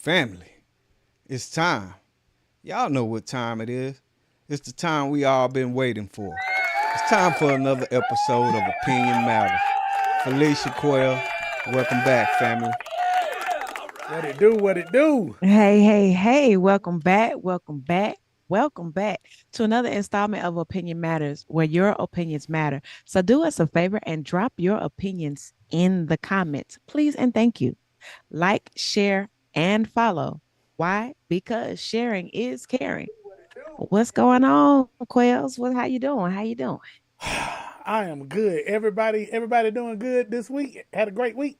Family, it's time. Y'all know what time it is. It's the time we all been waiting for. It's time for another episode of Opinion Matters. Felicia Quayle, welcome back, family. What it do? What it do? Hey, welcome back, welcome back to another installment of Opinion Matters, where your opinions matter. So do us a favor and drop your opinions in the comments, please and thank you. Like, share, and follow. Why? Because sharing is caring. What's going on, Quails? How you doing? How you doing? I am good. Everybody doing good this week. Had a great week.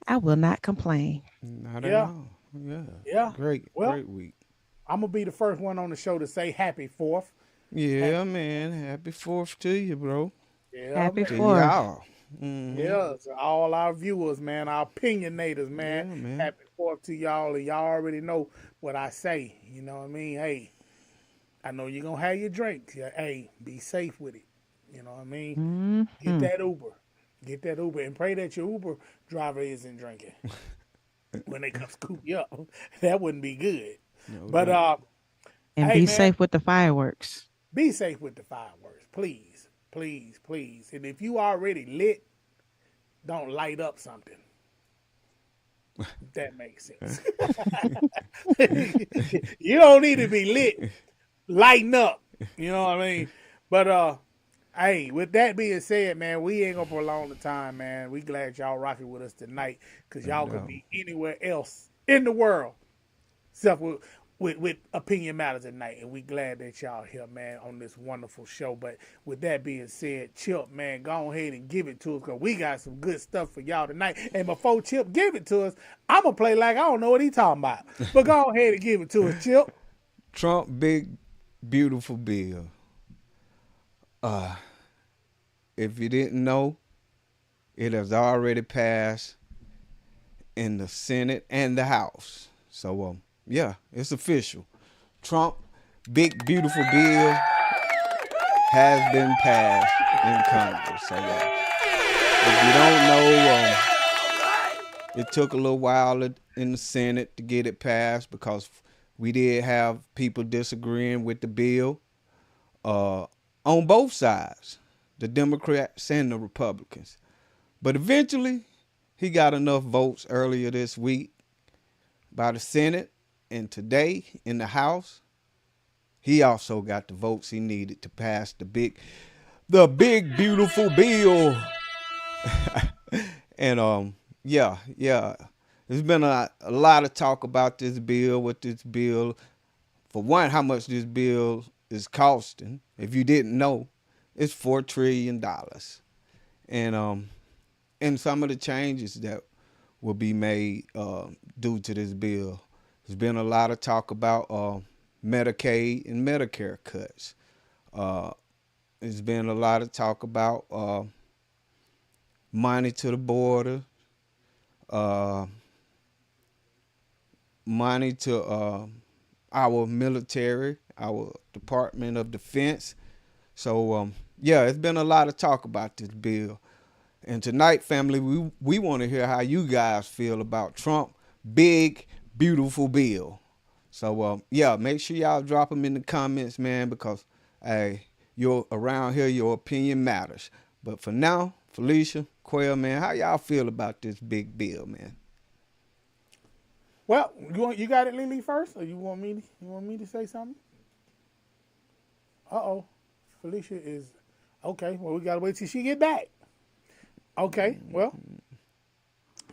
I will not complain. Not at Yeah, all. Yeah. yeah. Well, Great week. I'm gonna be the first one on the show to say happy Fourth. Yeah, man. Happy 4th to you, bro. Yeah, Happy To man. Fourth. y'all. Mm-hmm. Yeah, to all our viewers, man, our opinionators, Yeah, man. man. Happy Fourth to y'all, and y'all already know what I say. You know what I mean? Hey, I know you're gonna have your drinks. Yeah, hey, be safe with it. You know what I mean? Get Hmm. that Uber. Get that Uber and pray that your Uber driver isn't drinking when they come scoop you up. That wouldn't be good. No But doubt. And hey be man, safe with the fireworks. be safe with the fireworks, please, please, please. And if you already lit, don't light up something. If that makes sense. You don't need to be lit. Lighten up. You know what I mean? But hey, with that being said, man, we ain't gonna prolong the time, man. We glad y'all rocking with us tonight because No y'all could doubt. be anywhere else in the world except with Opinion Matters tonight. And we glad that y'all here, man, on this wonderful show. But with that being said, Chip, man, go ahead and give it to us because we got some good stuff for y'all tonight. And before Chip give it to us, I'm gonna play like I don't know what he talking about. But go ahead and give it to us, Chip. Trump, big, beautiful bill. Uh, if you didn't know, it has already passed in the Senate and the House. So, yeah, it's official. Trump, big, beautiful bill has been passed in Congress. So, if you don't know, it took a little while in the Senate to get it passed because we did have people disagreeing with the bill uh, on both sides, the Democrats and the Republicans. But eventually, he got enough votes earlier this week by the Senate, and today in the House, he also got the votes he needed to pass the big beautiful bill. And yeah, there's been a lot of talk about this bill. What this bill, for one, how much this bill is costing. If you didn't know, it's $4 trillion, and some of the changes that will be made due to this bill. There's been a lot of talk about Medicaid and Medicare cuts. Uh, there's been a lot of talk about money to the border, uh, money to our military, our Department of Defense. So yeah, it's been a lot of talk about this bill. And tonight, family, we want to hear how you guys feel about Trump big beautiful bill. So yeah, make sure y'all drop them in the comments, man, because hey, you're around here, your opinion matters. But for now, Felicia, Quail, man, how y'all feel about this big bill, man? Well, you got it, Lily, first, or you want me to say something? Uh-oh. Felicia is okay. Well, we gotta wait till she get back. Okay, well,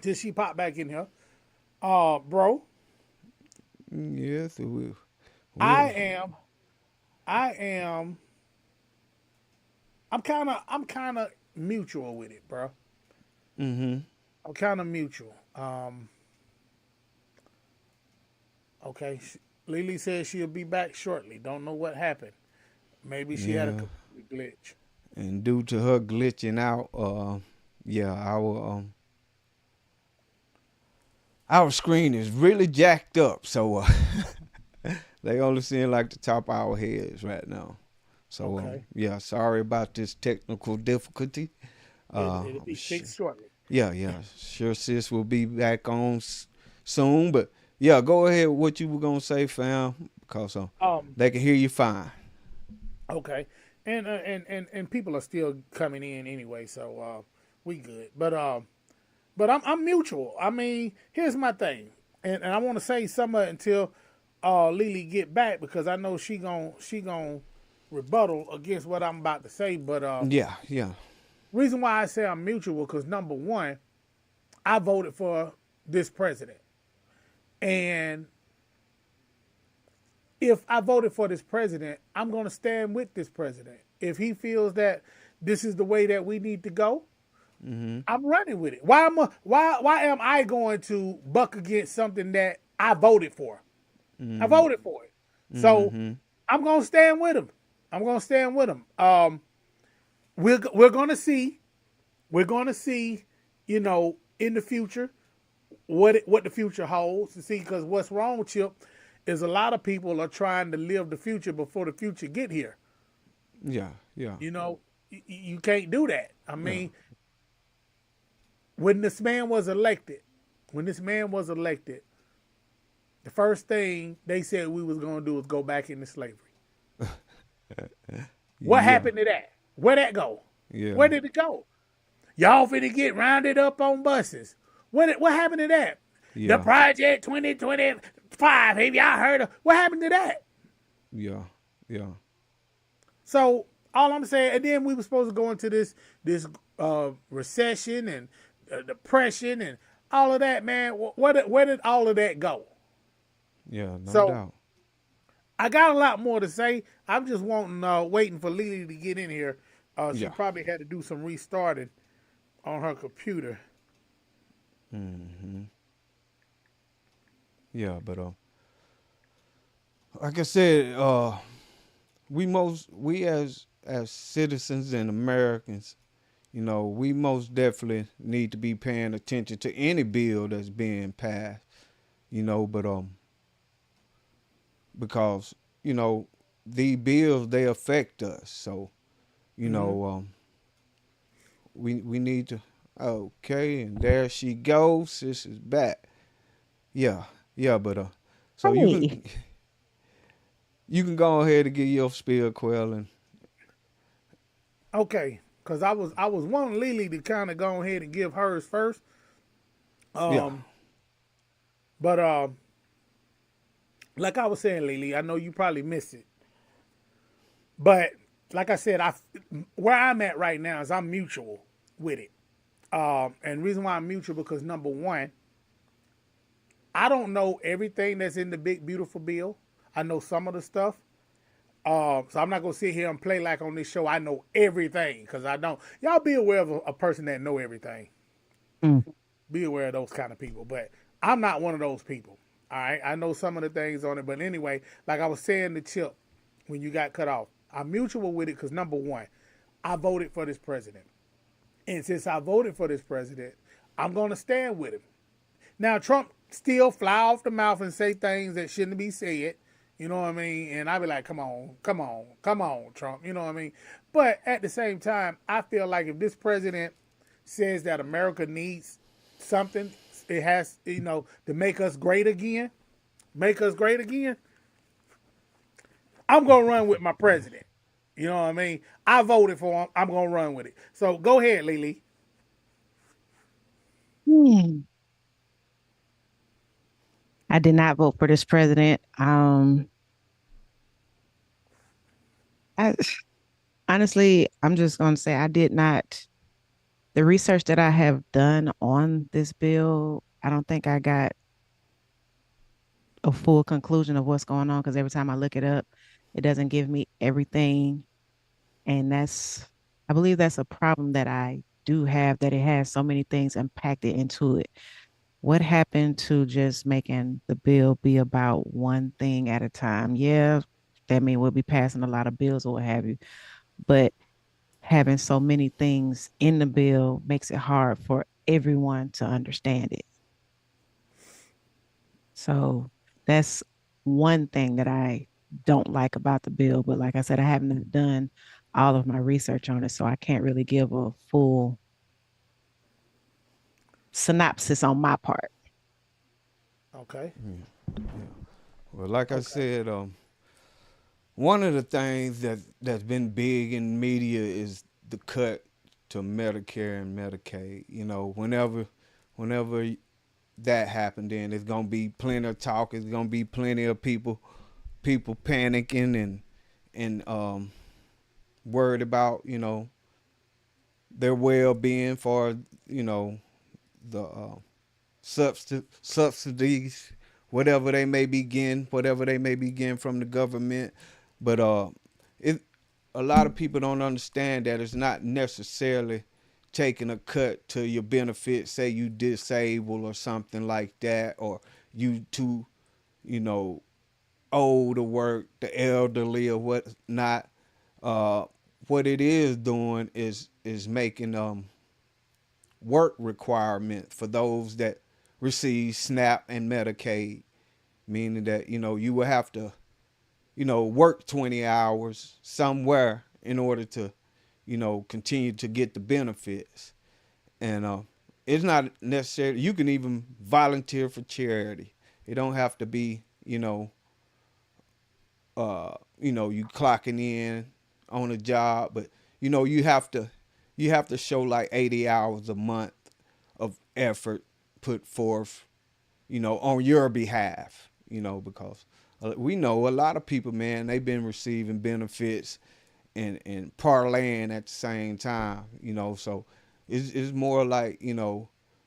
till she pop back in here. Bro, Yes, I we am I am I'm kinda mutual with it, bro. mm-hmm. I'm kinda mutual. Okay. Lily says she'll be back shortly. Don't know what happened. Maybe she had a Yeah. computer glitch. And due to her glitching out, yeah, our screen is really jacked up, so they only seeing like the top of our heads right now. So Okay. yeah, sorry about this technical difficulty. Uh, It'll be sh- fixed shortly. yeah, sure, sis will be back on soon, but Yeah, go ahead with what you were gonna say, fam, because Um, they can hear you fine. okay, and people are still coming in anyway, so we good. But I'm mutual. I mean, here's my thing, and I want to say some of it until Lily get back because I know she gon' rebuttal against what I'm about to say. But Yeah, yeah, reason why I say I'm mutual because number one, I voted for this president, and if I voted for this president, I'm gonna stand with this president. If he feels that this is the way that we need to go, mm-hmm, I'm running with it. Why am I going to buck against something that I voted for? I mm-hmm, voted for it. So mm-hmm. I'm gonna stand with him. I'm gonna stand with him. We're gonna see. We're gonna see. You know, in the future, what the future holds. To see, because what's wrong, Chip, is a lot of people are trying to live the future before the future get here. Yeah, yeah, You know, you can't do that. I yeah, mean, when this man was elected, when this man was elected, the first thing they said we was gonna do was go back into slavery. What yeah, happened to that? Where that go? yeah, Where did it go? Y'all finna get rounded up on buses. What happened to that? The yeah, Project 2025. Have y'all heard of? What happened to that? yeah, yeah, So all I'm saying, and then we were supposed to go into this recession and depression and all of that, man. Where did all of that go? yeah, no So doubt. I got a lot more to say. I'm just wanting, waiting for Lily to get in here. She Yeah, probably had to do some restarting on her computer. mm-hmm. Yeah, but like I said, we as citizens and Americans, we most definitely need to be paying attention to any bill that's being passed, but because you know the bills they affect us, so you Mm-hmm. know we need to. Okay, and there she goes. This is back. Yeah, yeah, but so Hey, you can go ahead and get your spiel, Quell, and Okay, because I was wanting Lily to kind of go ahead and give hers first. yeah, Um, but like I was saying, Lily, I know you probably missed it, but like I said, I where I'm at right now is I'm mutual with it. And the reason why I'm mutual because number one, I don't know everything that's in the big beautiful bill. I know some of the stuff. So I'm not gonna sit here and play like on this show I know everything because I don't. Y'all be aware of a person that know everything. mm, Be aware of those kind of people. But I'm not one of those people. All right, I know some of the things on it, but anyway, like I was saying to Chip when you got cut off, I'm mutual with it because number one, I voted for this president, and since I voted for this president, I'm gonna stand with him. Now Trump still fly off the mouth and say things that shouldn't be said. You know what I mean? And I be like, come on, come on, come on, Trump. You know what I mean? But at the same time, I feel like if this president says that America needs something, it has, to make us great again, make us great again, I'm going to run with my president. You know what I mean? I voted for him. I'm going to run with it. So go ahead, Lily. hmm. I did not vote for this president. I honestly, I'm just going to say I did not. The research that I have done on this bill, I don't think I got a full conclusion of what's going on because every time I look it up, it doesn't give me everything. And I believe that's a problem that I do have, that it has so many things impacted into it. What happened to just making the bill be about one thing at a time? Yeah, that means we'll be passing a lot of bills or what have you. But having so many things in the bill makes it hard for everyone to understand it. So that's one thing that I don't like about the bill. But like I said, I haven't done all of my research on it, so I can't really give a full synopsis on my part. Okay. Yeah. Well, like I Okay. said, one of the things that's been big in media is the cut to Medicare and Medicaid. Whenever that happened, then there's gonna be plenty of talk. There's gonna be plenty of people panicking and worried about their well being for the subsidies, whatever they may be getting from the government. But it a lot of people don't understand that it's not necessarily taking a cut to your benefits. Say you disabled or something like that, or you too, you know, old to work, the elderly or whatnot. Uh, what it is doing is making work requirement for those that receive SNAP and Medicaid, meaning that you will have to work 20 hours somewhere in order to continue to get the benefits. And it's not necessary. You can even volunteer for charity. It don't have to be you clocking in on a job, but you have to show like 80 hours a month of effort put forth, on your behalf, because we know a lot of people, man, they've been receiving benefits and parlaying at the same time, so it's more like,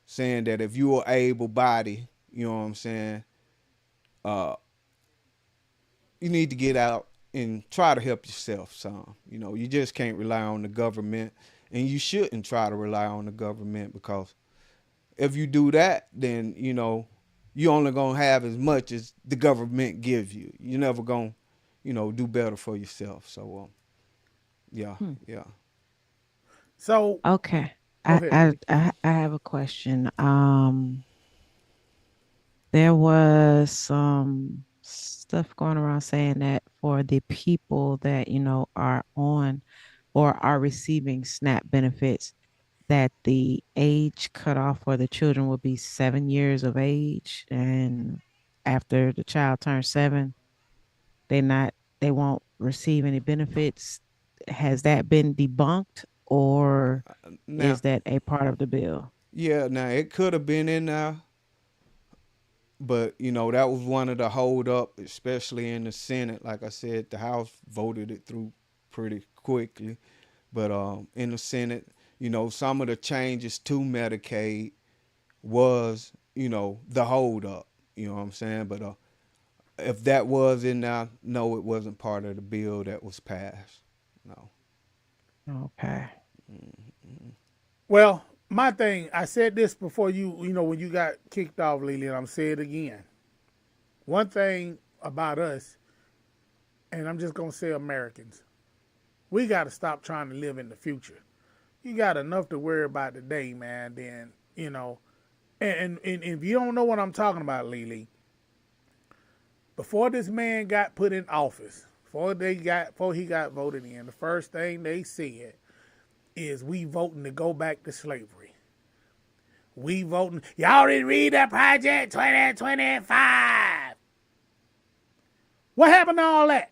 saying that if you are able body, you know what I'm saying, uh, you need to get out and try to help yourself some. You just can't rely on the government, and you shouldn't try to rely on the government because if you do that, then you only gonna have as much as the government gives you. You're never gonna, do better for yourself. So, yeah, Hmm. yeah. So Okay. go I, ahead, I Lee. I have a question. There was some stuff going around saying that for the people that, are on or are receiving SNAP benefits, that the age cutoff for the children will be 7 years of age. And after the child turns seven, they not they won't receive any benefits. Has that been debunked or Now, is that a part of the bill? yeah, now it could have been in there, but that was one of the hold up, especially in the Senate. Like I said, the House voted it through pretty quickly, but in the Senate, some of the changes to Medicaid was, the hold up. You know what I'm saying? But if that was in there, no, it wasn't part of the bill that was passed. No. Okay. Well, my thing, I said this before when you got kicked off, Lily, and I'm saying it again. One thing about us, and I'm just gonna say Americans, we gotta stop trying to live in the future. You got enough to worry about today, man. Then and if you don't know what I'm talking about, Lily, before this man got put in office, before he got voted in, the first thing they said is we voting to go back to slavery. We voting. Y'all didn't read that Project 2025. What happened to all that?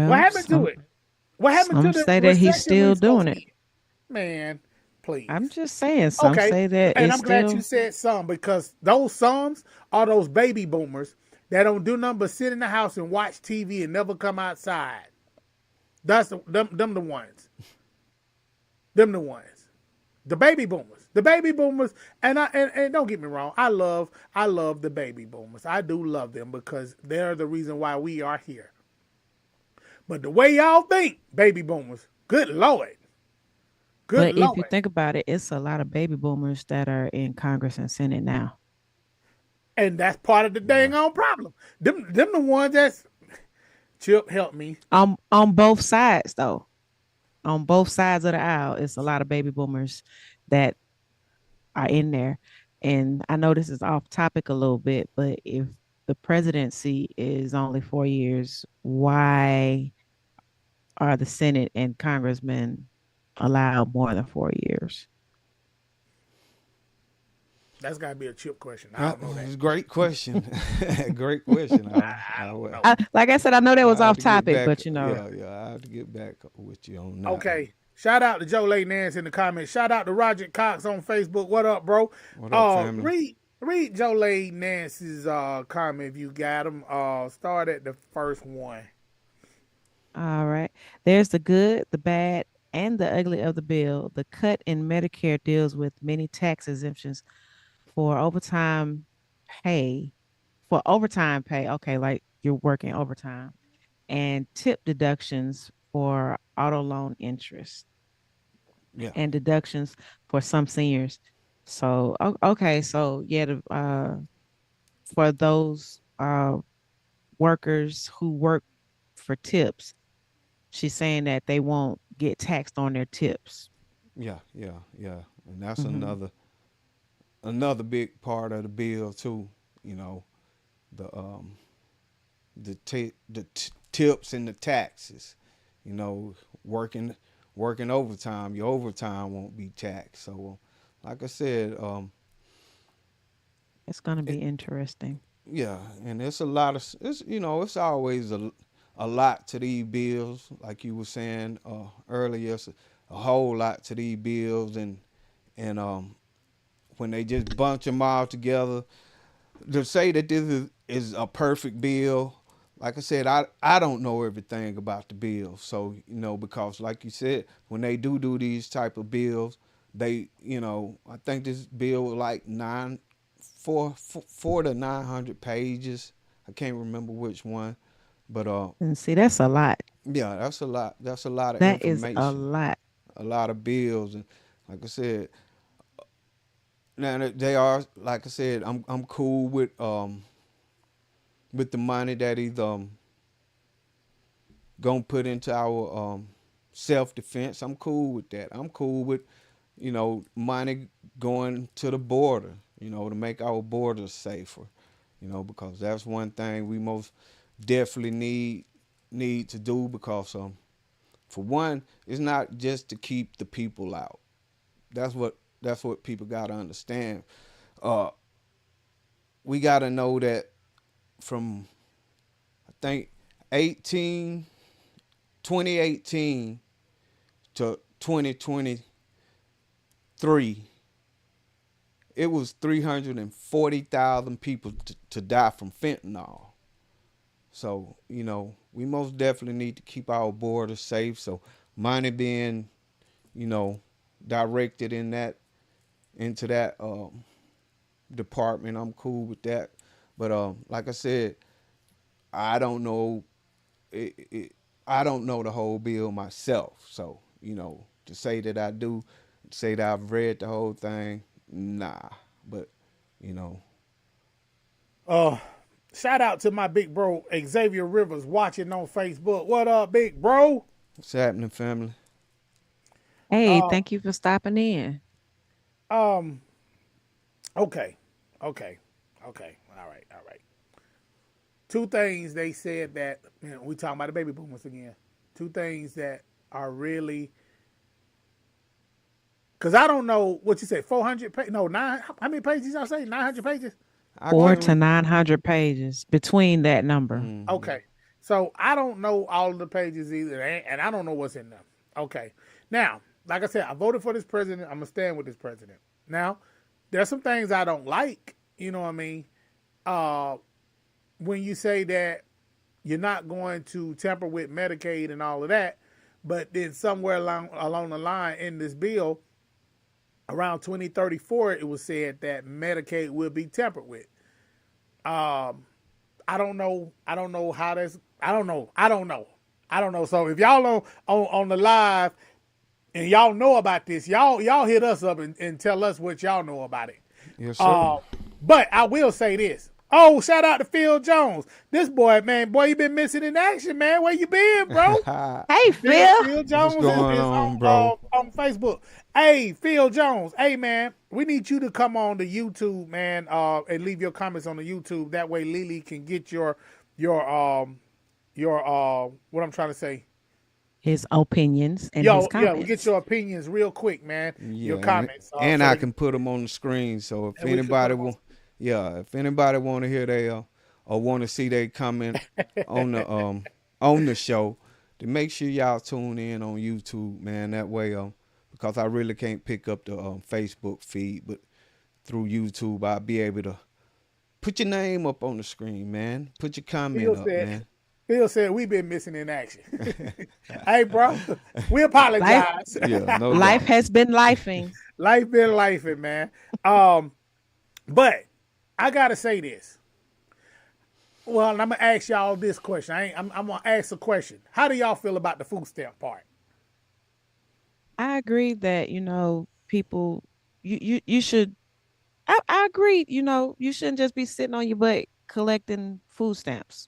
What Well, happened to it? What happened to some the say that he's recession we still was supposed doing to it. get? Man, I'm please. just saying, some Okay, say that and it's I'm glad you still. said some because those sons are those baby boomers that don't do nothing but sit in the house and watch TV and never come outside. That's them the ones. Them the ones. The baby boomers. The baby boomers, and don't get me wrong, I love the baby boomers. I do love them because they're the reason why we are here. But the way y'all think, baby boomers, good lord, good But if you lord, think about it, it's a lot of baby boomers that are in Congress and Senate now. and that's part of the Yeah. dang on problem. Them the ones that's Chip, help me. On both sides, though, on both sides of the aisle, it's a lot of baby boomers that are in there. And I know this is off topic a little bit, but if the presidency is only 4 years, why are the Senate and congressmen allowed more than 4 years? That's got to be a Chip question. I don't know that. It's a great question. Great question. I don't know. Like I said, I know that was I have off to get topic, back. but Yeah, yeah. I have to get back with you on that one. Okay. Shout out to Joe Lay Nance in the comments. Shout out to Roger Cox on Facebook. What up, bro? What up, family? Read Joe Lay Nance's comment if you got him. Start at the first one. all right. There's the good, the bad, and the ugly of the bill. The cut in Medicare deals with many tax exemptions for overtime pay. For overtime pay, okay, like you're working overtime, and tip deductions for auto loan interest Yeah, and deductions for some seniors. So, okay, so yeah, for those workers who work for tips, she's saying that they won't get taxed on their tips. yeah, yeah, yeah. And that's Hmm. another big part of the bill too. You know, the tips and the taxes. You know, working overtime, your overtime won't be taxed. So, like I said, It's going to it, be interesting. yeah, and it's a lot of it's it's always a lot to these bills, like you were saying earlier. It's a whole lot to these bills, and when they just bunch them all together, to say that is a perfect bill. Like I said, I don't know everything about the bill, so because like you said, when they do these type of bills, they I think this bill was like 4 to 900 pages. I can't remember which one, but And see, that's a lot. yeah, that's a lot. That's a lot of That is a information, lot. a lot of bills, and like I said, now they are like I said, I'm cool with the money that he's gonna put into our self defense. I'm cool with that. I'm cool with money going to the border, to make our borders safer, because that's one thing we most definitely need to do because for one, it's not just to keep the people out. That's what people gotta understand. Uh, we gotta know that from I think 18 2018 to 2023, it was 340,000 people to die from fentanyl. So, we most definitely need to keep our borders safe. So, money being, you know, directed into that department, I'm cool with that. But like I said, I don't know I don't know the whole bill myself. So, to say that I do, say that I've read the whole thing, nah. But, you know, Uh, Shout out to my big bro Xavier Rivers watching on Facebook. What up, big bro? what's happening, family? Hey, Uh, thank you for stopping in. um, okay, okay, okay. All right, all right. Two things they said that we talking about the baby boomers again. Two things that are really because I don't know what you said. 400 pages? No, nine. How many pages y'all say? 900 pages? I Four 400 to can't. pages? 900 pages between that number. Mm-hmm. Okay. So I don't know all of the pages either, and I don't know what's in them. Okay. Now, like I said, I voted for this president. I'm gonna stand with this president. Now, there's some things I don't like. You know what I mean? Uh, when you say that you're not going to tamper with Medicaid and all of that, but then somewhere along the line in this bill, around 2034, it was said that Medicaid will be tampered with. Um, I don't know. I don't know how that's. I don't know. I don't know. I don't know. So if y'all on the live and y'all know about this, y'all hit us up and tell us what y'all know about it. Yes, sir. Uh, but I will say this. Oh, shout out to Phil Jones. This boy, man, boy, you been missing in action, man. Where you been, bro? Hey, Phil, Phil. Phil What's Jones going is on, bro? on Facebook. Hey, Phil Jones. Hey, man, we need you to come on the YouTube, man, and leave your comments on the YouTube. That way, Lily can get your what I'm trying to say. his opinions and his Yo, yeah, we get comments. your opinions real quick, man. Yeah, Your comments, and so I that can put them on the screen. So if and we could put anybody them on. will, yeah, if anybody want to hear they or want to see they comment on the show, then make sure y'all tune in on YouTube, man. That way, because I really can't pick up the Facebook feed, but through YouTube, I'll be able to put your name up on the screen, man. Put your comment Phil up, said, man. Phil said we've been missing in action. Hey, bro, we Life apologize. Yeah, no life doubt. has been lifing. Life been lifing, man. Um, but I gotta say this. Well, I'm gonna ask y'all this question. I'm gonna ask a question. How do y'all feel about the food stamp part? I agree that, people you should I agree, you shouldn't just be sitting on your butt collecting food stamps.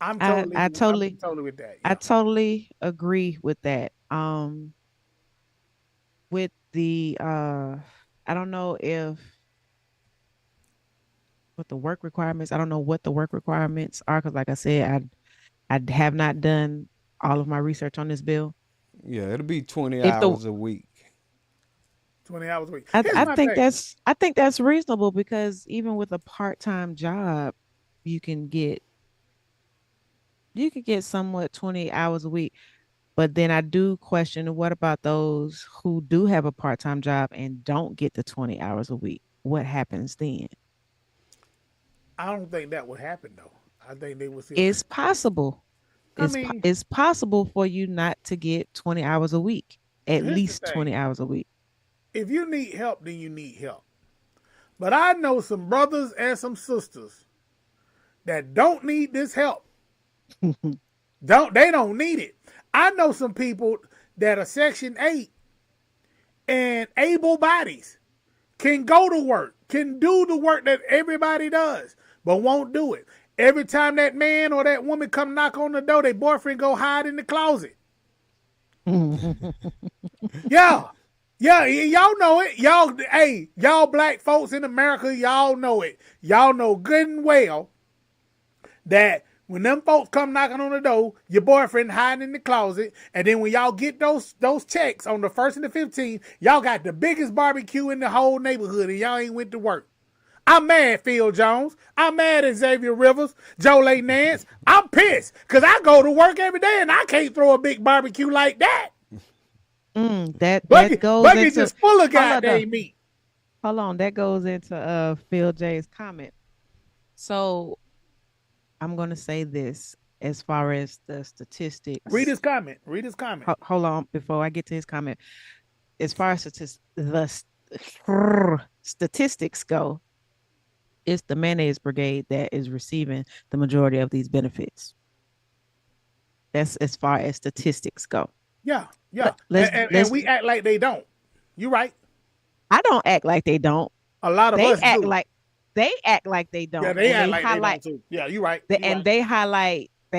I'm I totally, I I'm totally totally with that. I Yeah. totally agree with that. With the I don't know if what the work requirements, I don't know what the work requirements are because like I said, I have not done all of my research on this bill. Yeah, it'll be 20 If the hours a week. 20 hours a week. I, Here's I my think thing. that's reasonable because even with a part-time job, you can get somewhat 20 hours a week. But then I do question what about those who do have a part-time job and don't get the 20 hours a week? What happens then? I don't think that would happen though. I think they would still. It's possible. I mean, It's possible for you not to get 20 hours a week, at here's the least thing. 20 hours a week. If you need help, then you need help. But I know some brothers and some sisters that don't need this help. They don't need it. I know some people that are Section 8 and able bodies can go to work, can do the work that everybody does, but won't do it. Every time that man or that woman come knock on the door, their boyfriend go hide in the closet. Yeah. Yeah, y'all know it. Y'all, hey, y'all black folks in America, y'all know it. Y'all know good and well that when them folks come knocking on the door, your boyfriend hiding in the closet, and then when y'all get those checks on the 1st and the 15th, y'all got the biggest barbecue in the whole neighborhood, and y'all ain't went to work. I'm mad, Phil Jones. I'm mad at Xavier Rivers, Joe Lay Nance. I'm pissed because I go to work every day and I can't throw a big barbecue like that. That goes Bucket into just full of hold on, though. goddamn meat. Hold on. That goes into Phil J's comment. So I'm gonna say this as far as the Read statistics. his comment. Read his comment. Hold on before I get to his comment. As far as statistics go, it's the mayonnaise brigade that is receiving the majority of these benefits. That's as far as statistics go. Yeah, yeah. Let, let's And let's we act like they don't. You right. I don't act like they don't. A lot of They us act do. like they Yeah, don't, they and act like they don't too. Yeah, you right. You and right. they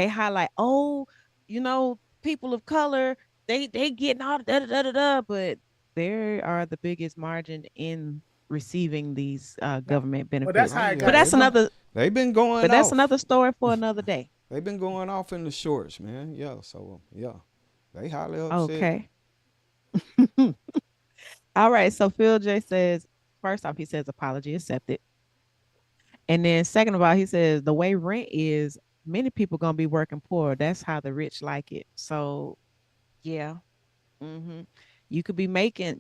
highlight, oh, people of color, they getting all da da da da da, but they are the biggest margin in receiving these Yeah. government But that's benefits. Oh how it But yeah, got that's started. another they've been going off. story for another day. They've been going off in the shorts, man. Yeah, so yeah, they highly upset. Okay. All right. So Phil J says, first off, he says apology accepted. And then second of all, he says the way rent is, many people gonna be working poor. That's how the rich like it. So yeah. hmm You could be making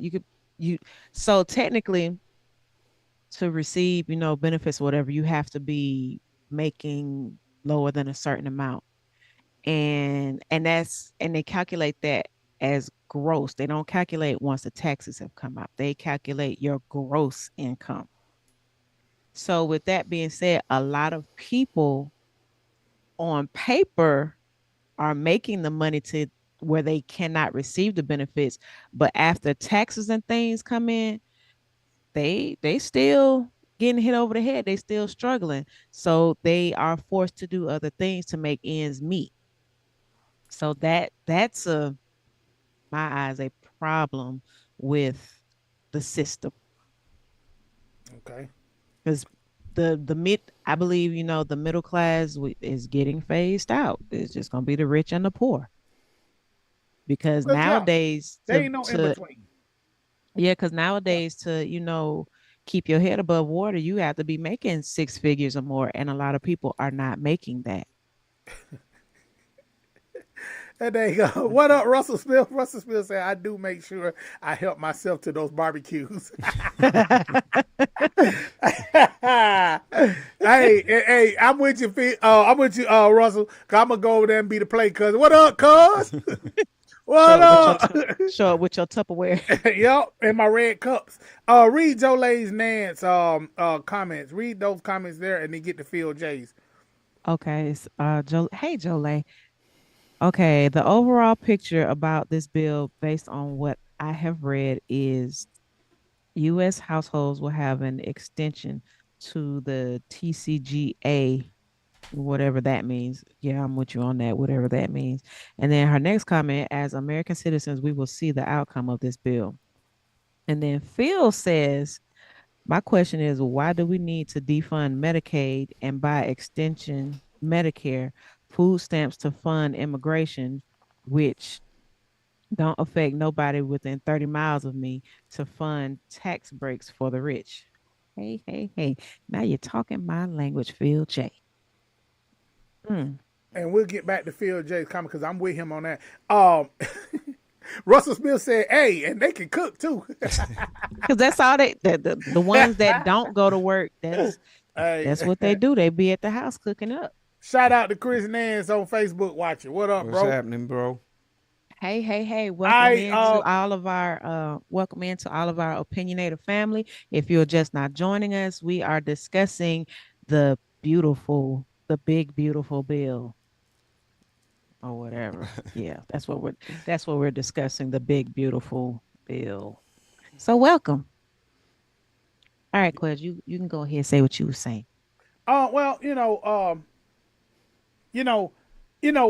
you so technically to receive, benefits or whatever, you have to be making lower than a certain amount. And they calculate that as gross. They don't calculate once the taxes have come out. They calculate your gross income. So with that being said, a lot of people on paper are making the money to where they cannot receive the benefits, but after taxes and things come in, they still getting hit over the head. They still struggling. So they are forced to do other things to make ends meet. So that's my eyes a problem with the system Okay. because the mid I believe the middle class is getting phased out. It's just going to be the rich and the poor. because Cause yeah, nowadays there ain't no in to between. yeah, because Yeah. nowadays to keep your head above water, you have to be making six figures or more, and a lot of people are not making that. And there you go. What up, Russell Smith? Russell Smith said, I do make sure I help myself to those barbecues. hey, hey, I'm with you, I'm with you, Russell. Cause I'm gonna go over there and be the play cuz. What up, cuz? show What up with your up? show up with your Tupperware. Yep, and my red cups. Read Jolay's Nance comments. Read those comments there and then get to Phil J's. Okay, Joe. Hey, Joe. Okay, the overall picture about this bill, based on what I have read, is U.S. households will have an extension to the TCGA, whatever that means. Yeah, I'm with you on that, whatever that means. And then her next comment, as American citizens, we will see the outcome of this bill. And then Phil says, my question is, why do we need to defund Medicaid and by extension Medicare, food stamps to fund immigration, which don't affect nobody within 30 miles of me, to fund tax breaks for the rich? Hey, hey, hey. Now you're talking my language, Phil J. Mm. And we'll get back to Phil J's comment because I'm with him on that. Russell Smith said, hey, and they can cook too. Because that's all the ones that don't go to work, that's Hey, what they do. They be at the house cooking up. shout out to Chris Nance on Facebook watching. What up, What's bro? happening, bro? Hey, hey, hey, I welcome into all of our opinionated family. If you're just not joining us, we are discussing the big beautiful bill or whatever. Yeah, that's what we're discussing, the big beautiful bill. So welcome. All right, Quez, you can go ahead and say what you were saying. well, you know,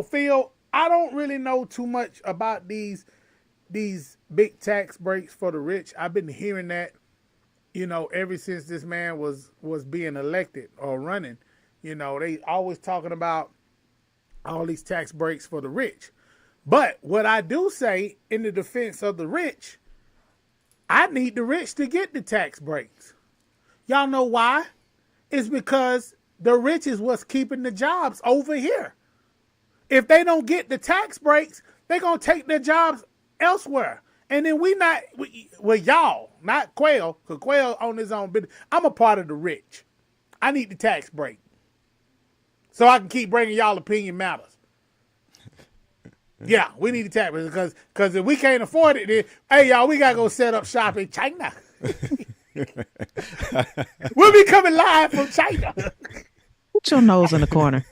Phil, I don't really know too much about these big tax breaks for the rich. I've been hearing that, ever since this man was being elected or running. They always talking about all these tax breaks for the rich. But what I do say in the defense of the rich, I need the rich to get the tax breaks. Y'all know why? It's because the rich is what's keeping the jobs over here. If they don't get the tax breaks, they're going to take their jobs elsewhere. And then well, y'all, not Quail, because Quail on his own business. I'm a part of the rich. I need the tax break so I can keep bringing y'all opinion matters. Yeah, we need the tax break because if we can't afford it, then, hey, y'all, we got to go set up shop in China. We'll be coming live from China. Put your nose in the corner.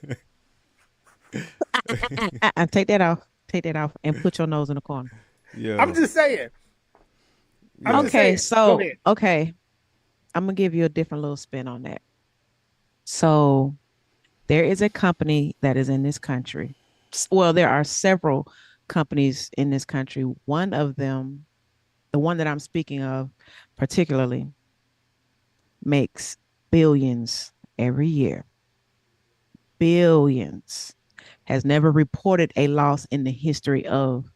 Take that off. Take that off and put your nose in the corner. I'm Yeah, just saying. I'm yeah. just Okay, saying. Go so ahead. okay, I'm gonna give you a different little spin on that. So there is a company that is in this country. Well, there are several companies in this country. One of them, the one that I'm speaking of particularly, makes billions every year. Billions. Has never reported a loss in the history of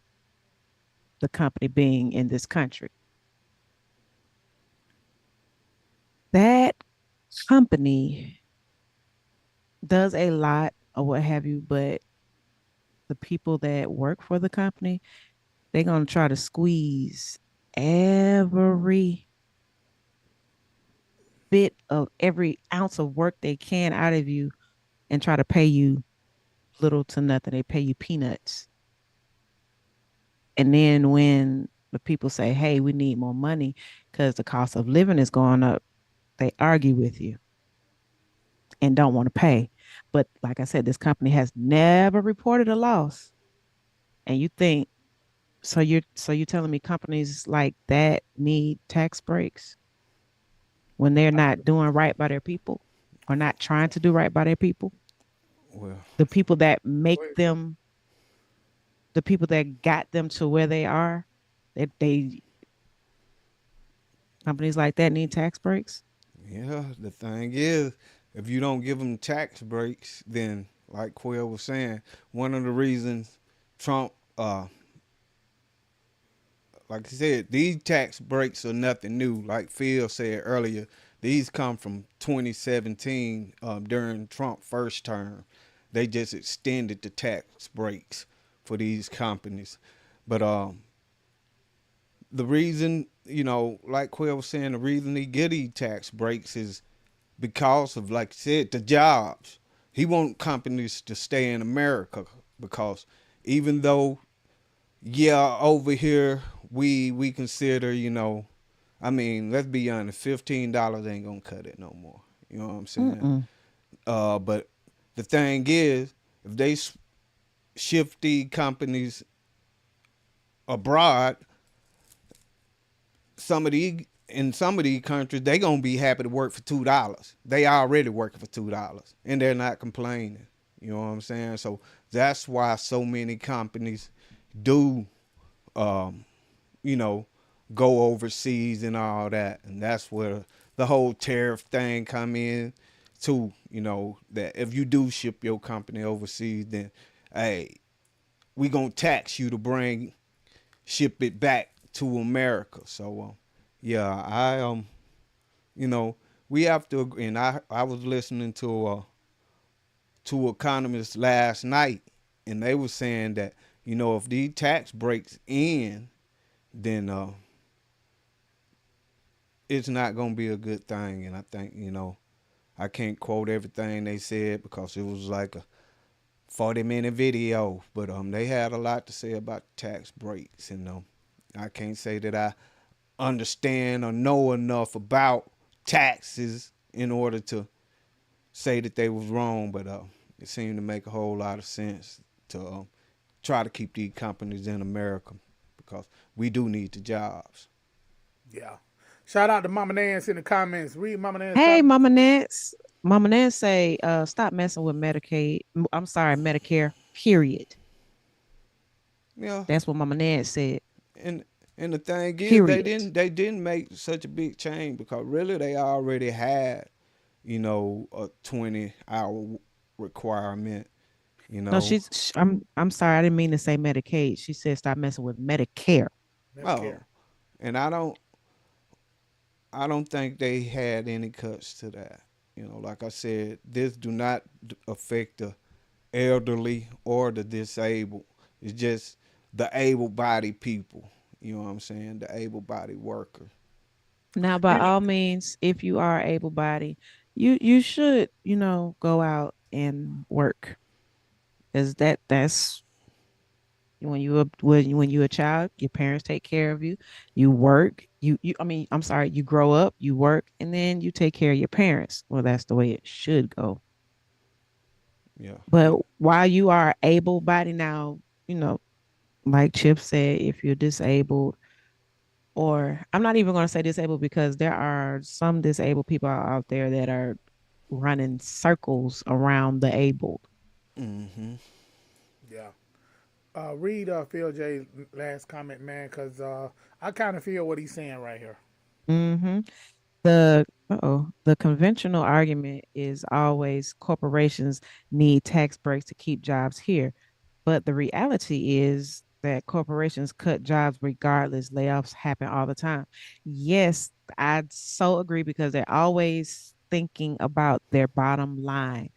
the company being in this country. That company does a lot or what have you, but the people that work for the company, they're going to try to squeeze every bit of every ounce of work they can out of you and try to pay you little to nothing. They pay you peanuts. And then when the people say, hey, we need more money because the cost of living is going up, they argue with you and don't want to pay. But like I said, this company has never reported a loss. And you think, so you're telling me companies like that need tax breaks when they're not doing right by their people or not trying to do right by their people? Well, The people that make them, the people that got them to where they are, that they companies like that need tax breaks. yeah. The thing is, if you don't give them tax breaks, then like Quail was saying, one of the reasons Trump like I said, these tax breaks are nothing new. Like Phil said earlier, these come from 2017 during Trump first term. They just extended the tax breaks for these companies. But the reason, like Quill was saying, the reason they get these tax breaks is because of, like I said, the jobs. He want companies to stay in America because even though, yeah, over here we consider, I mean, let's be honest, $15 ain't gonna cut it no more. You know what I'm saying? Mm-mm. But the thing is, if they shift the companies abroad, some of these countries they gonna be happy to work for $2. They already working for $2 and they're not complaining. You know what I'm saying? So that's why so many companies do, um, you know, go overseas and all that, and that's where the whole tariff thing come in too. That if you do ship your company overseas, then hey, we gonna tax you to ship it back to America. So yeah, you know, we have to agree. And I was listening to economists last night, and they were saying that if these tax breaks end, then it's not gonna be a good thing. And I think I can't quote everything they said because it was like a 40-minute video, but they had a lot to say about tax breaks, and I can't say that I understand or know enough about taxes in order to say that they was wrong, but it seemed to make a whole lot of sense to try to keep these companies in America because we do need the jobs. Yeah. Shout out to Mama Nance in the comments. Read Mama Nance Hey, comment. Mama Nance. Mama Nance say, stop messing with Medicaid. I'm sorry, Medicare, period. Yeah, That's what Mama Nance said. and and the thing is, they Period. didn't they didn't make such a big change because really they already had a 20-hour requirement. You No, know, I'm sorry, I didn't mean to say Medicaid. She said stop messing with Medicare. Medicare. oh, and I don't think they had any cuts to that. Like I said, this do not affect the elderly or the disabled. It's just the able-bodied people. You know what I'm saying? The able-bodied worker. Now, by You know, all means, if you are able bodied, you should, go out and work. Because that's when you a child, your parents take care of you. You work. You I mean, I'm sorry, you grow up, you work, and then you take care of your parents. Well, that's the way it should go. Yeah. But while you are able bodied now, you know, like Chip said, if you're disabled, or I'm not even going to say disabled because there are some disabled people out there that are running circles around the able. Hmm. yeah. Read Phil J's last comment, man, because I kind of feel what he's saying right here. Hmm. The conventional argument is always corporations need tax breaks to keep jobs here. But the reality is that corporations cut jobs regardless. Layoffs happen all the time. Yes, I so agree because they're always thinking about their bottom line.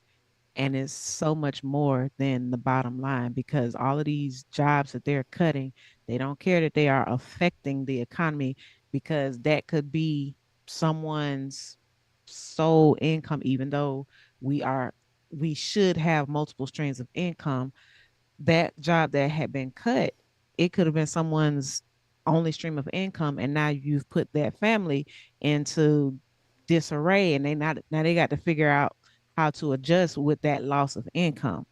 And it's so much more than the bottom line because all of these jobs that they're cutting, they don't care that they are affecting the economy because that could be someone's sole income, even though we are we should have multiple streams of income. That job that had been cut, it could have been someone's only stream of income, and now you've put that family into disarray, and now they got to figure out how to adjust with that loss of income.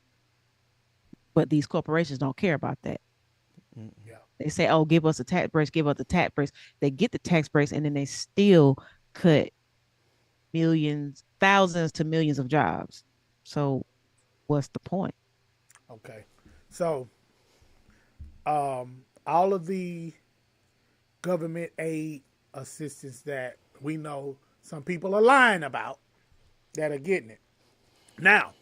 But these corporations don't care about that. Yeah. They say, "Oh, give us a tax breaks, give us the tax breaks." They get the tax breaks, and then they still cut millions, thousands to millions of jobs. So, what's the point? Okay. So, all of the government aid assistance that we know some people are lying about that are getting it. Now,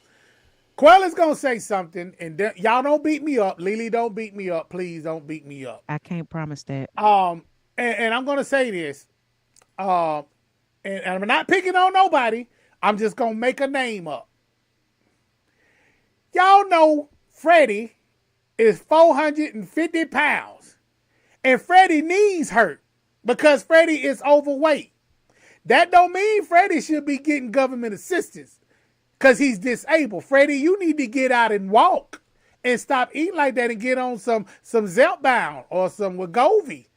Quella's gonna say something, and y'all don't beat me up. Lily, don't beat me up. Please don't beat me up. I can't promise that. And I'm gonna say this. Um, and I'm not picking on nobody. I'm just gonna make a name up. Y'all know Freddie is 450 pounds, and Freddie knees hurt because Freddie is overweight. That don't mean Freddie should be getting government assistance because he's disabled. Freddie, you need to get out and walk and stop eating like that and get on some Zepbound or some Wegovy.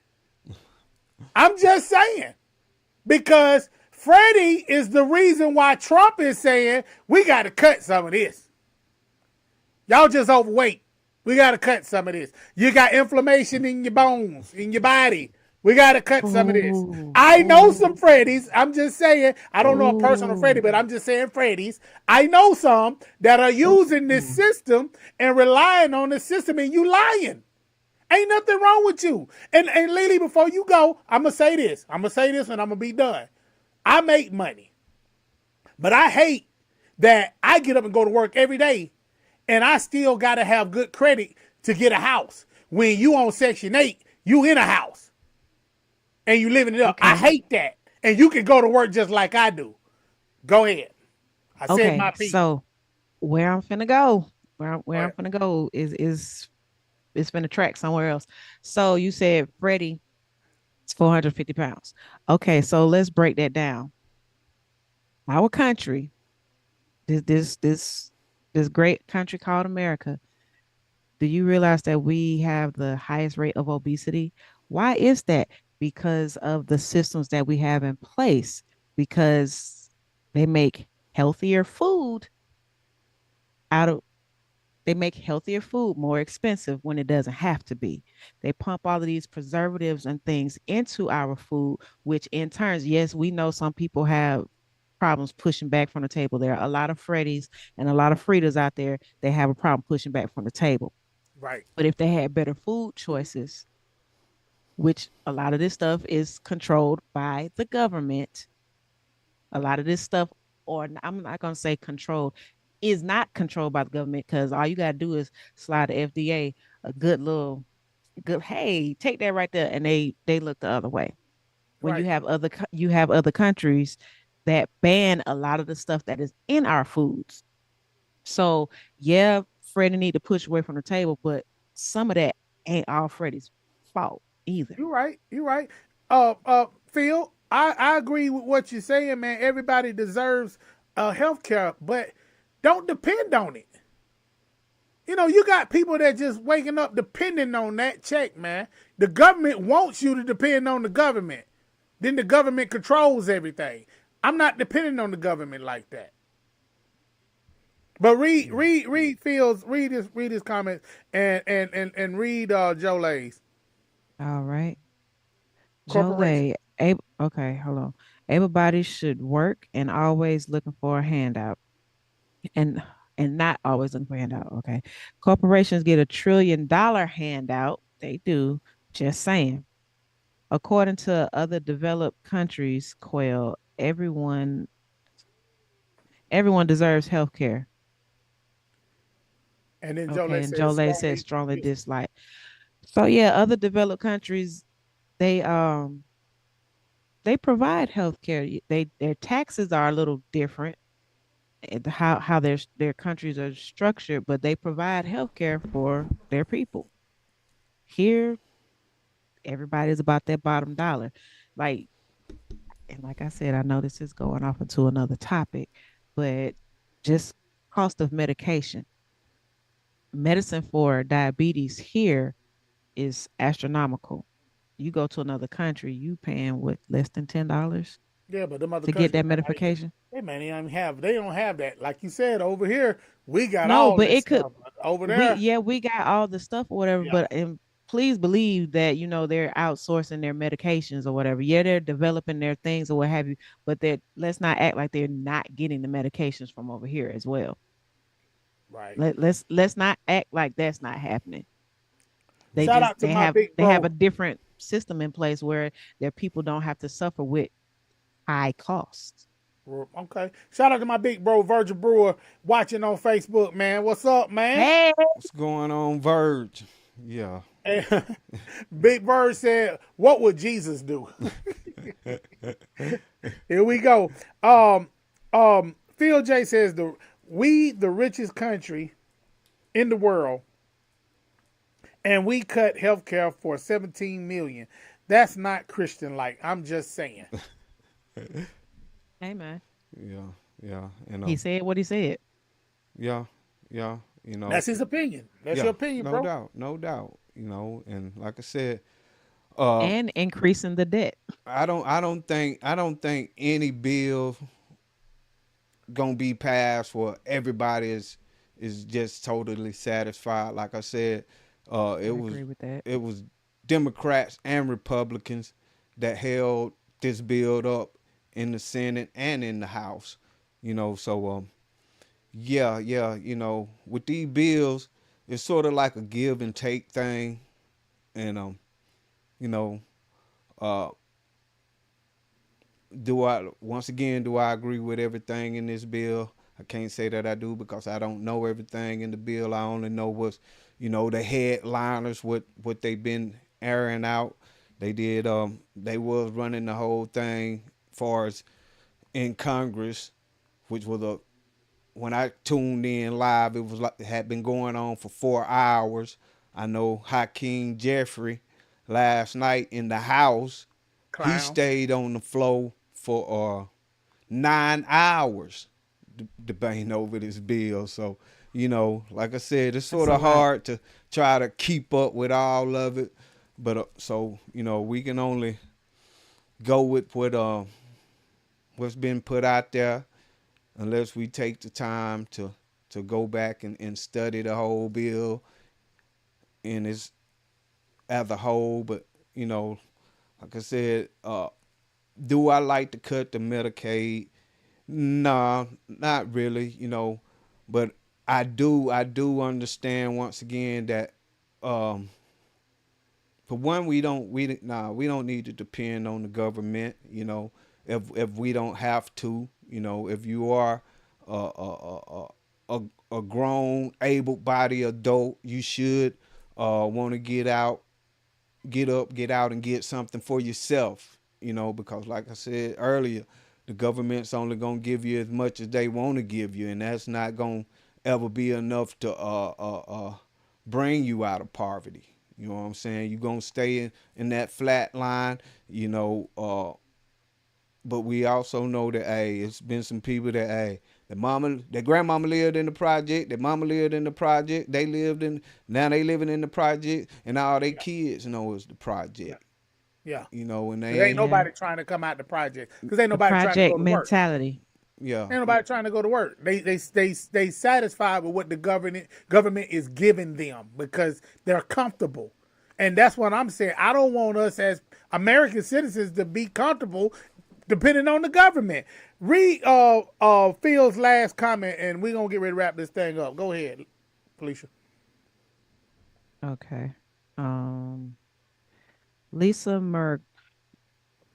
I'm just saying because Freddie is the reason why Trump is saying we got to cut some of this. Y'all just overweight. We got to cut some of this. You got inflammation in your bones, in your body. We got to cut some of this. Ooh, I know some ooh, Freddies. I'm just saying. I don't know a personal Freddie, ooh, but I'm just saying Freddies. I know some that are using this ooh. system and relying on the system, and you lying. Ain't nothing wrong with you. And Lily, before you go, I'm going to say this. I'm going to say this and I'm going to be done. I make money, but I hate that I get up and go to work every day and I still got to have good credit to get a house. When you on Section 8, you in a house and you living it up. I Okay. hate that. And you can go to work just like I do. Go ahead. I said my Okay. piece. So where I'm finna go, Go where I'm ahead. finna go is finna track somewhere else. So you said Freddie is 450 pounds. Okay, so let's break that down. Our country, this this this this great country called America, do you realize that we have the highest rate of obesity? Why is that? Because of the systems that we have in place, because they make healthier food out of they make healthier food more expensive when it doesn't have to be. They pump all of these preservatives and things into our food, which in turns, yes, we know some people have problems pushing back from the table. There are a lot of Freddies and a lot of Fritas out there that have a problem pushing back from the table. Right. But if they had better food choices, which a lot of this stuff is controlled by the government, a lot of this stuff, or I'm not going to say controlled, is not controlled by the government because all you got to do is slide the FDA a good little, good, hey, take that right there. And they look the other way. When Right. you have other countries that ban a lot of the stuff that is in our foods. So yeah, Freddie need to push away from the table, but some of that ain't all Freddie's fault either. You're right. You're right. Phil, I agree with what you're saying, man. Everybody deserves health care, but don't depend on it. You know, you got people that just waking up depending on that check, man. The government wants you to depend on the government. Then the government controls everything. I'm not depending on the government like that. But read Phil's, read his comments and read Joe Lay's All right. corporation. Jolie, okay, hold on. Everybody should work and always looking for a handout and not always looking for a handout. Okay. Corporations get $1 trillion handout. They do. Just saying. According to other developed countries, Quail, everyone deserves health care. And then Joe Okay. Lay And says Jolie says strongly strongly dis- dislike. So yeah, other developed countries, they they provide health care. Their taxes are a little different and how their countries are structured, but they provide health care for their people. Here, everybody's about that bottom dollar. Like and like I said, I know this is going off into another topic, but just cost of medication. Medicine for diabetes here is astronomical. You go to another country, you paying what less than $10 yeah, but them other to get countries, that medication. they don't have that. Like you said, over here we got No, all but this it could stuff. But over we there, yeah, we got all the stuff or whatever, yeah, but and please believe that they're outsourcing their medications or whatever. Yeah, they're developing their things or what have you, but they let's not act like they're not getting the medications from over here as well. right. Let's not act like that's not happening. Shout out to my big They have a bro. different system in place where their people don't have to suffer with high costs. Okay. Shout out to my big bro Virgil Brewer watching on Facebook, man. What's up, man? Hey, What's going on, Verge? Yeah. And Big Bird said, "What would Jesus do?" Here we go. Phil J says the richest country in the world, and we cut healthcare for 17 million. That's not Christian like. I'm just saying. hey, man. Yeah, yeah, He said what he said. yeah, yeah, That's his opinion. That's yeah, your opinion, no bro. doubt, no doubt, and like I said, uh, And increasing the debt. I don't think any bill gonna be passed where everybody is just totally satisfied. Like I said, it I was agree with that. it was Democrats and Republicans that held this bill up in the Senate and in the House. So yeah, yeah, with these bills, it's sort of like a give and take thing, and you know, uh, do I agree with everything in this bill? I can't say that I do because I don't know everything in the bill. I only know what's, the headliners, what they've been airing out. They was running the whole thing far as in Congress, which was a when I tuned in live, it was like it had been going on for 4 hours. I know Hakeem Jeffrey last night in the House, he Clown. stayed on the floor for 9 hours debating over this bill. So, like I said, it's That's sort a of lot. hard to try to keep up with all of it. But so we can only go with what's been put out there unless we take the time to go back and study the whole bill in its as a whole. But like I said, do I like to cut the Medicaid? Nah, not really. But I do understand once again that um, for one, we don't need to depend on the government. If we don't have to, if you are a a grown, able-bodied adult, you should want to get up, get out, and get something for yourself. Because like I said earlier, the government's only gonna give you as much as they want to give you, and that's not gonna ever be enough to bring you out of poverty. You know what I'm saying? You're gonna stay in that flat line, but we also know that it's been some people that their grandmama lived in the project, their mama lived in the project, now they living in the project, and all their Yeah, kids know it's the yeah, project. yeah. And Cause they ain't ain't. Yeah. nobody trying to come out the project. Cause ain't The nobody trying to project go to work. mentality. Yeah, Ain't nobody trying to go to work. They satisfied with what the government is giving them because they're comfortable. And that's what I'm saying. I don't want us as American citizens to be comfortable depending on the government. Read Phil's last comment and we're gonna get ready to wrap this thing up. Go ahead, Felicia. Okay. Um, Lisa Mer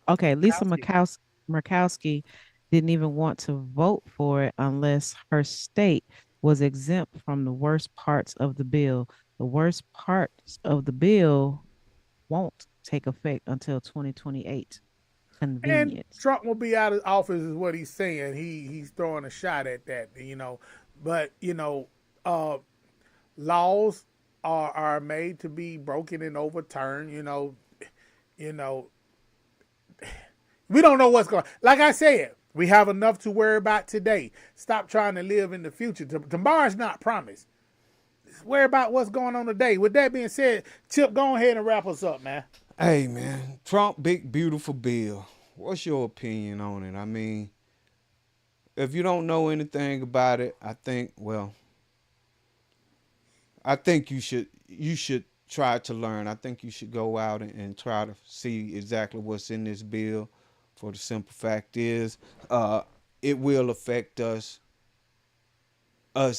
Lisa Kowski. Murkowski didn't even want to vote for it unless her state was exempt from the worst parts of the bill. The worst parts of the bill won't take effect until 2028. And Convenience. Trump will be out of office is what he's saying. He's throwing a shot at that. But uh, laws are made to be broken and overturned. You know, we don't know what's going. Like I said, we have enough to worry about today. Stop trying to live in the future. Tomorrow's not promised. Just worry about what's going on today. With that being said, Chip, go ahead and wrap us up, man. hey man, Trump, big beautiful bill. What's your opinion on it? I mean, if you don't know anything about it, I think you should try to learn. I think you should go out and try to see exactly what's in this bill. For the simple fact is, uh, it will affect us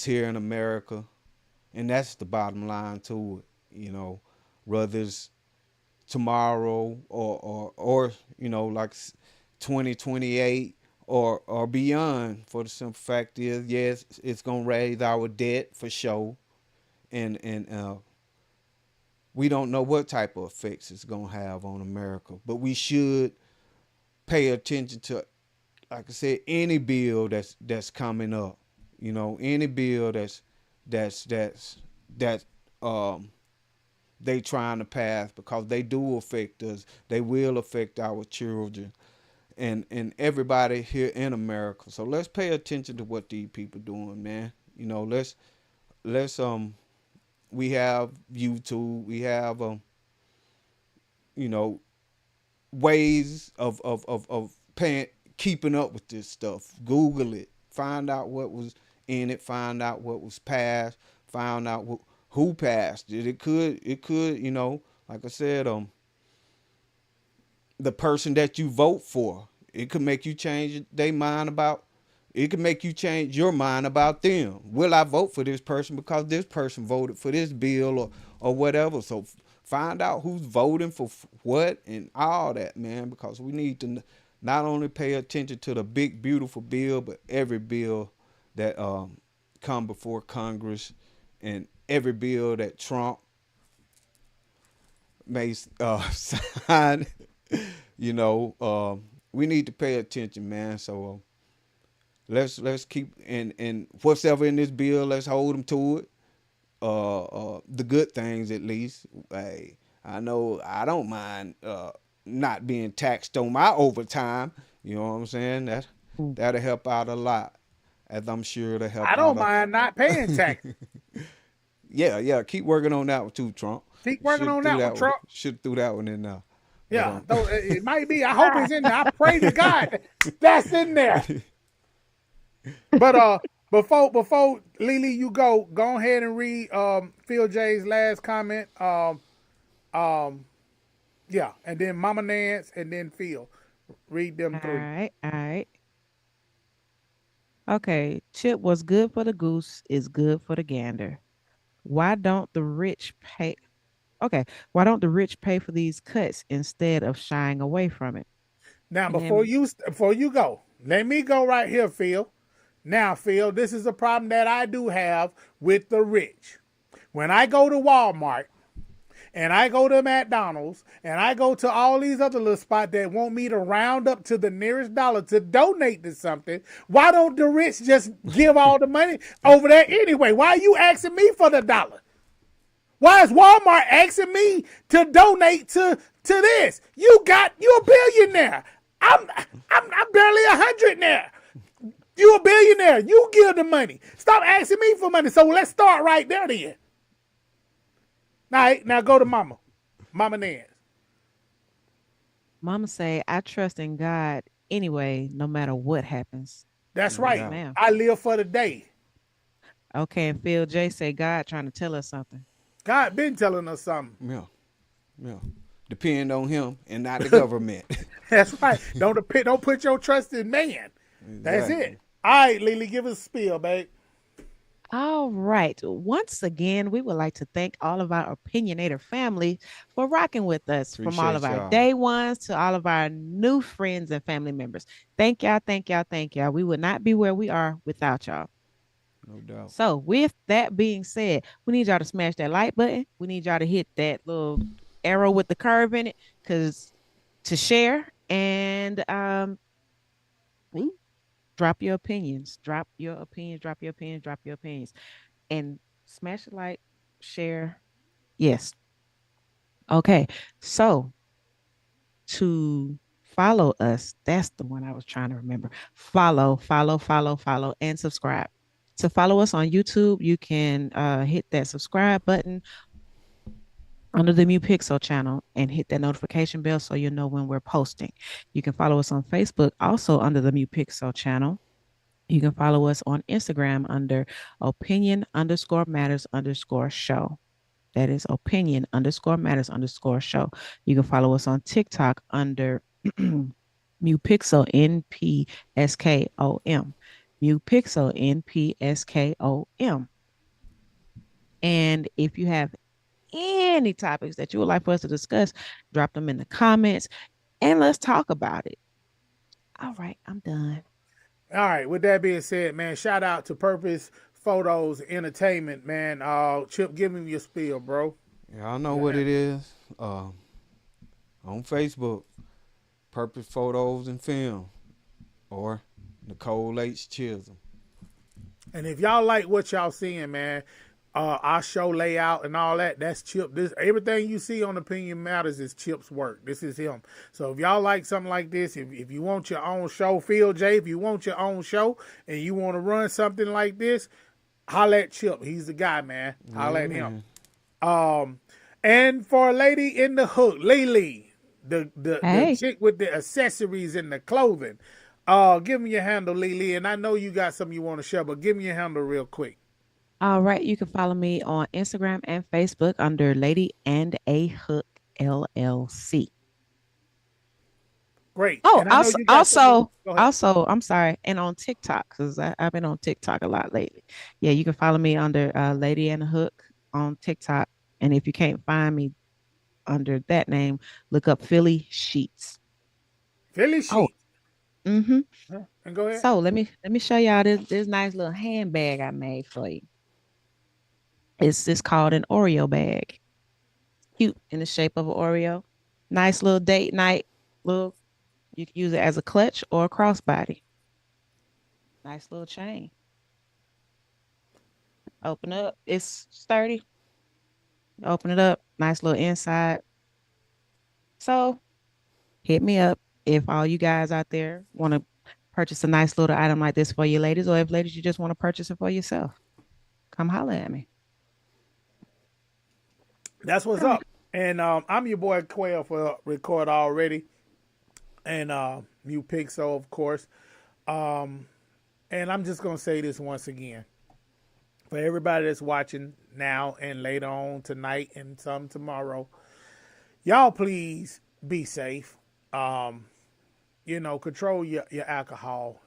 here in America, and that's the bottom line to it. Whether it's tomorrow or like 2028 or beyond. For the simple fact is, yes, it's gonna raise our debt for sure, and we don't know what type of effects it's gonna have on America. But we should pay attention to, like I said, any bill that's coming up. You know, any bill that's that um they trying to pass, because they do affect us. They will affect our children and everybody here in America. So let's pay attention to what these people doing, man. You know, let's we have YouTube, we have you know, ways of paying, keeping up with this stuff. Google it, find out what was in it, find out what was passed, find out who passed it. It could, you know, like I said, the person that you vote for. It could make you change their mind about. It could make you change your mind about them. Will I vote for this person because this person voted for this bill or whatever? So find out who's voting for what and all that, man. Because we need to not only pay attention to the big beautiful bill, but every bill that come before Congress, and every bill that Trump may sign. You know, we need to pay attention, man. So let's keep and whatever in this bill, let's hold them to it. The good things at least. Hey, I know I don't mind not being taxed on my overtime. You know what I'm saying? That'll help out a lot, as I'm sure it'll I help out don't mind not paying a. taxes. Yeah, yeah. Keep working on that one too, Trump. Keep working on that one, Trump. Should threw that one in there. But Yeah, though it might be. I hope it's in there. I pray to God that's in there. But before Lily, you go ahead and read Phil J's last comment. Um yeah, and then Mama Nance and then Phil. Read them All three. right, all right. Okay, Chip, what's good for the goose is good for the gander. Why don't the rich pay? Okay, why don't the rich pay for these cuts instead of shying away from it? Now And then, before you go, let me go right here, Phil. Now, Phil, this is a problem that I do have with the rich. When I go to Walmart and I go to McDonald's and I go to all these other little spots that want me to round up to the nearest dollar to donate to something, why don't the rich just give all the money over there anyway? Why are you asking me for the dollar? Why is Walmart asking me to donate to this? You a billionaire. I'm barely 100 now. You a billionaire. You give the money. Stop asking me for money. So let's start right there then. All right, now go to Mama. Mama Nance. Mama say, I trust in God anyway, no matter what happens. That's no right. Yes, doubt. ma'am. I live for the day. Okay, and Phil J say, God trying to tell us something. God been telling us something. Yeah, yeah. Depend on him and not the government. That's right. Don't put your trust in man. That's Exactly. it. All right, Lily, give us a spiel, babe. All right. Once again, we would like to thank all of our opinionator family for rocking with us, from all of Appreciate our y'all. day ones to all of our new friends and family members. Thank y'all, thank y'all, thank y'all. We would not be where we are without y'all. No doubt. So, with that being said, we need y'all to smash that like button. We need y'all to hit that little arrow with the curve in it, because to share and mm, drop your opinions, drop your opinions, drop your opinions, drop your opinions, and smash the like, share. Yes. Okay. So to follow us, that's the one I was trying to remember. Follow, and subscribe. To follow us on YouTube, you can hit that subscribe button under the Mu Pixel channel and hit that notification bell so you'll know when we're posting. You can follow us on Facebook also under the Mu Pixel channel. You can follow us on Instagram under opinion_matters_show. That is opinion_matters_show. You can follow us on TikTok under Mu Pixel NPSKOM. Mu Pixel NPSKOM. And if you have any topics that you would like for us to discuss, drop them in the comments and let's talk about it. All right, I'm done. All right. With that being said, man, shout out to Purpose Photos Entertainment, man. Chip, give me your spiel, bro. Y'all know what it is. On Facebook, Purpose Photos and Film, or Nicole H. Chisholm. And if y'all like what y'all seeing, man, our show layout and all that, that's Chip. This everything you see on Opinion Matters is Chip's work. This is him. So if y'all like something like this, if you want your own show, Phil J, if you want your own show and you want to run something like this, holla at Chip. He's the guy, man. Holla at him. And for a lady in the hook, Lily, the chick with the accessories and the clothing. Give me your handle, Lily, and I know you got something you want to share, but give me your handle real quick. All right, you can follow me on Instagram and Facebook under Lady and a Hook LLC. Great. Oh, And I know you got something- Go ahead. also, I'm sorry, and on TikTok because I've been on TikTok a lot lately. Yeah, you can follow me under Lady and a Hook on TikTok, and if you can't find me under that name, look up Philly Sheets. Philly Oh, Sheet. mm-hmm. And go ahead. So let me show y'all this nice little handbag I made for you. It's called an Oreo bag. Cute in the shape of an Oreo. Nice little date night. Little, you can use it as a clutch or a crossbody. Nice little chain. Open up. It's sturdy. Open it up. Nice little inside. So hit me up if all you guys out there want to purchase a nice little item like this for your ladies, or if ladies you just want to purchase it for yourself. Come holler at me. That's what's up. And I'm your boy Quail for Record Already. And Mu Pixel, of course. And I'm just going to say this once again. For everybody that's watching now and later on tonight and some tomorrow, y'all please be safe. Control your alcohol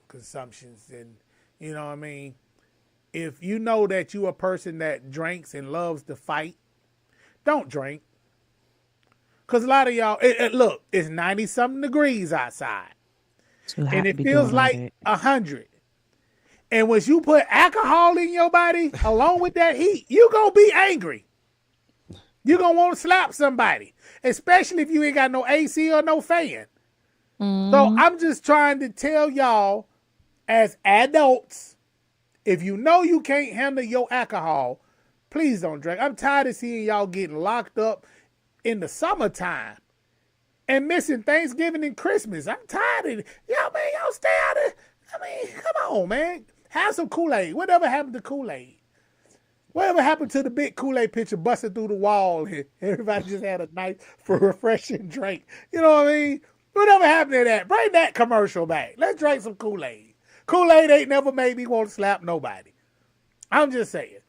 consumptions. And, you know what I mean? If you know that you a person that drinks and loves to fight, don't drink. Because a lot of y'all, look, it's 90-something degrees outside. And it feels like 100. And once you put alcohol in your body, along with that heat, you're going to be angry. You're going to want to slap somebody. Especially if you ain't got no AC or no fan. So I'm just trying to tell y'all, as adults, if you know you can't handle your alcohol, please don't drink. I'm tired of seeing y'all getting locked up in the summertime and missing Thanksgiving and Christmas. I'm tired of it. Y'all, man, y'all stay out of, come on, man. Have some Kool-Aid. Whatever happened to Kool-Aid? Whatever happened to the big Kool-Aid pitcher busting through the wall and everybody just had a nice, refreshing drink? You know what I mean? Whatever happened to that? Bring that commercial back. Let's drink some Kool-Aid. Kool-Aid ain't never made me want to slap nobody. I'm just saying.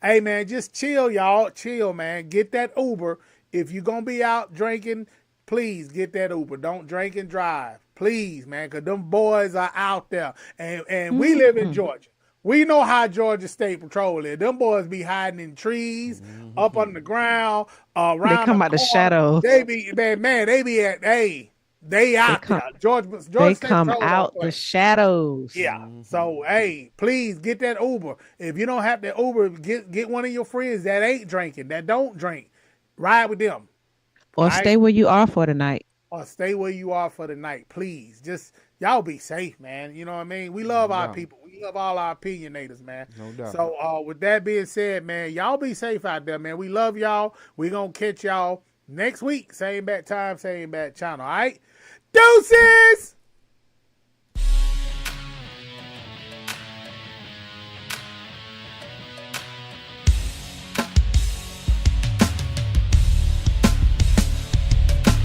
Hey, man, just chill, y'all. Chill, man. Get that Uber. If you're going to be out drinking, please get that Uber. Don't drink and drive. Please, man, because them boys are out there. And we live in Georgia. We know how Georgia State Patrol is. Them boys be hiding in trees, up on the ground, around They come out the shadows. They be, man, they be at, they out there. Georgia They State come Patrol out the shadows. Yeah. So, hey, please get that Uber. If you don't have the Uber, get one of your friends that ain't drinking, that don't drink. Ride with them. Or stay where you are for the night. Or stay where you are for the night. Please. Just, y'all be safe, man. You know what I mean? We love our people. We love all our opinionators, man. No doubt. So, with that being said, man, y'all be safe out there, man. We love y'all. We gonna catch y'all next week. Same bat time, same bat channel. All right? Deuces!